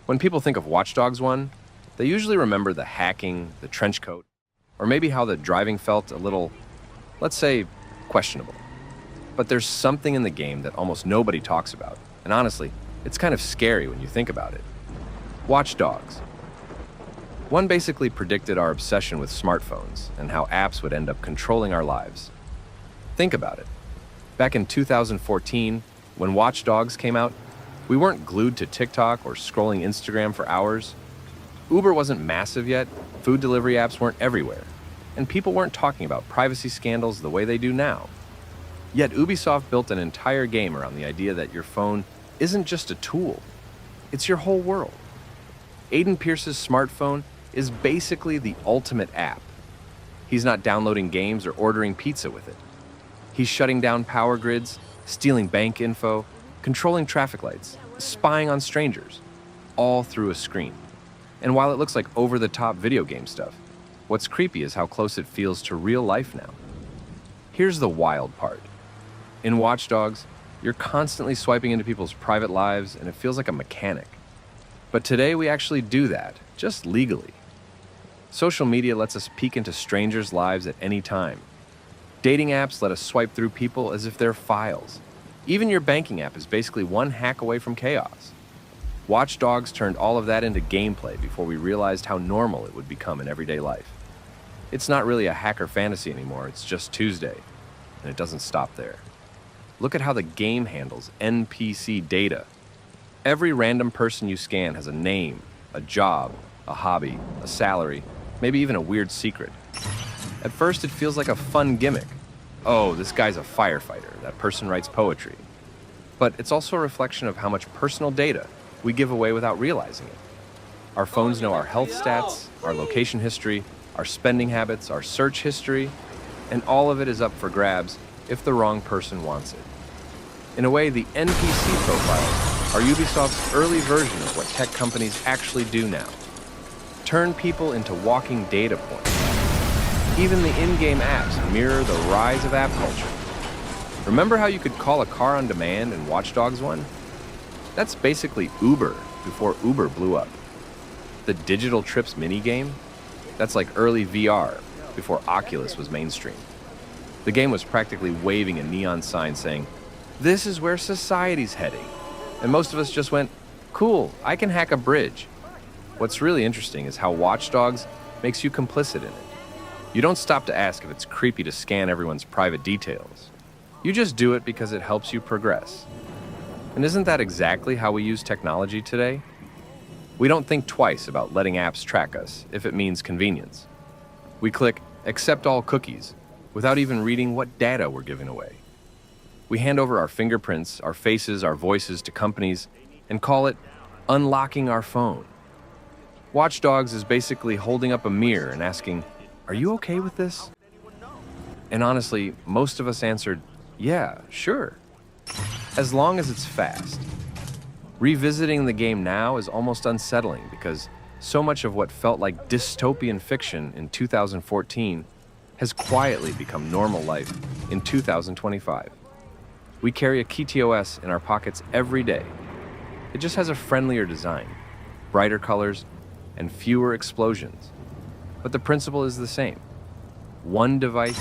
When people think of Watch Dogs 1, they usually remember the hacking, the trench coat, or maybe how the driving felt a little, let's say, questionable. But there's something in the game that almost nobody talks about, and honestly, it's kind of scary when you think about it. Watch Dogs. One basically predicted our obsession with smartphones and how apps would end up controlling our lives. Think about it. Back in 2014, when Watch Dogs came out, we weren't glued to TikTok or scrolling Instagram for hours. Uber wasn't massive yet, food delivery apps weren't everywhere, and people weren't talking about privacy scandals the way they do now. Yet Ubisoft built an entire game around the idea that your phone isn't just a tool, it's your whole world. Aiden Pierce's smartphone is basically the ultimate app. He's not downloading games or ordering pizza with it. He's shutting down power grids, stealing bank info, controlling traffic lights, spying on strangers, all through a screen. And while it looks like over-the-top video game stuff, what's creepy is how close it feels to real life now. Here's the wild part. In Watch Dogs, you're constantly swiping into people's private lives and it feels like a mechanic. But today we actually do that, just legally. Social media lets us peek into strangers' lives at any time. Dating apps let us swipe through people as if they're files. Even your banking app is basically one hack away from chaos. Watch Dogs turned all of that into gameplay before we realized how normal it would become in everyday life. It's not really a hacker fantasy anymore, it's just Tuesday, and it doesn't stop there. Look at how the game handles NPC data. Every random person you scan has a name, a job, a hobby, a salary, maybe even a weird secret. At first, it feels like a fun gimmick. Oh, this guy's a firefighter, that person writes poetry. But it's also a reflection of how much personal data we give away without realizing it. Our phones know our health stats, our location history, our spending habits, our search history, and all of it is up for grabs if the wrong person wants it. In a way, the NPC profiles are Ubisoft's early version of what tech companies actually do now. Turn people into walking data points. Even the in-game apps mirror the rise of app culture. Remember how you could call a car on demand in Watch Dogs 1? That's basically Uber before Uber blew up. The Digital Trips minigame? That's like early VR before Oculus was mainstream. The game was practically waving a neon sign saying, "This is where society's heading." And most of us just went, "Cool, I can hack a bridge." What's really interesting is how Watch Dogs makes you complicit in it. You don't stop to ask if it's creepy to scan everyone's private details. You just do it because it helps you progress. And isn't that exactly how we use technology today? We don't think twice about letting apps track us if it means convenience. We click accept all cookies without even reading what data we're giving away. We hand over our fingerprints, our faces, our voices to companies and call it unlocking our phone. Watch Dogs is basically holding up a mirror and asking, "Are you okay with this?" And honestly, most of us answered, "Yeah, sure." As long as it's fast. Revisiting the game now is almost unsettling because so much of what felt like dystopian fiction in 2014 has quietly become normal life in 2025. We carry a key TOS in our pockets every day. It just has a friendlier design, brighter colors, and fewer explosions. But the principle is the same. One device,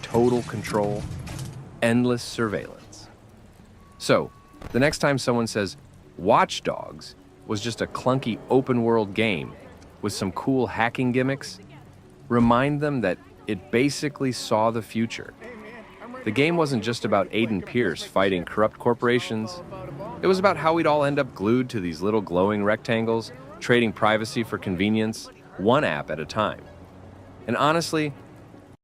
total control, endless surveillance. So, the next time someone says, Watch Dogs was just a clunky open-world game with some cool hacking gimmicks, remind them that it basically saw the future. The game wasn't just about Aiden Pierce fighting corrupt corporations. It was about how we'd all end up glued to these little glowing rectangles, trading privacy for convenience, one app at a time. And honestly,